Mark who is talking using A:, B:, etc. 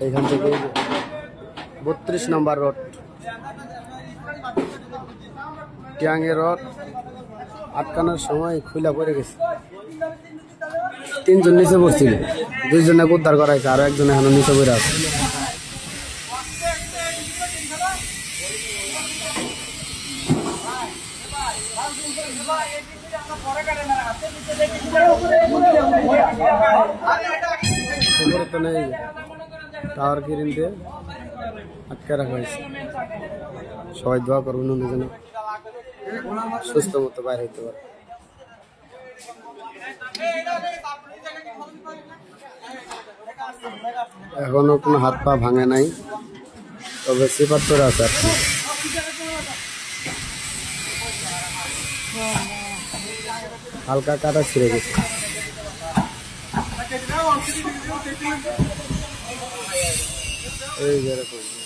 A: এইখান থেকে 32 নম্বর road, টিয়াঙ্গের road আটকানোর সময় খুলা পড়ে গেছে। 3 জন নিচে পড়ছিল, 2 জনকে উদ্ধার করা হয়েছে, আরো একজন এখনো নিচে পড়ে আছে। টাওয়ার কিরিন দিয়ে আটকে রাখা হয়েছে। সবাই দোয়া করবেন উনি যেন সুস্থ মতো বাইরে হইতে পারে। এখনো কোনো হাত পা ভাঙে নাই, তবে সিপার তোরা আছে আর কি। হালকা কাটা ছিঁড়ে গেছে। এই যেরকম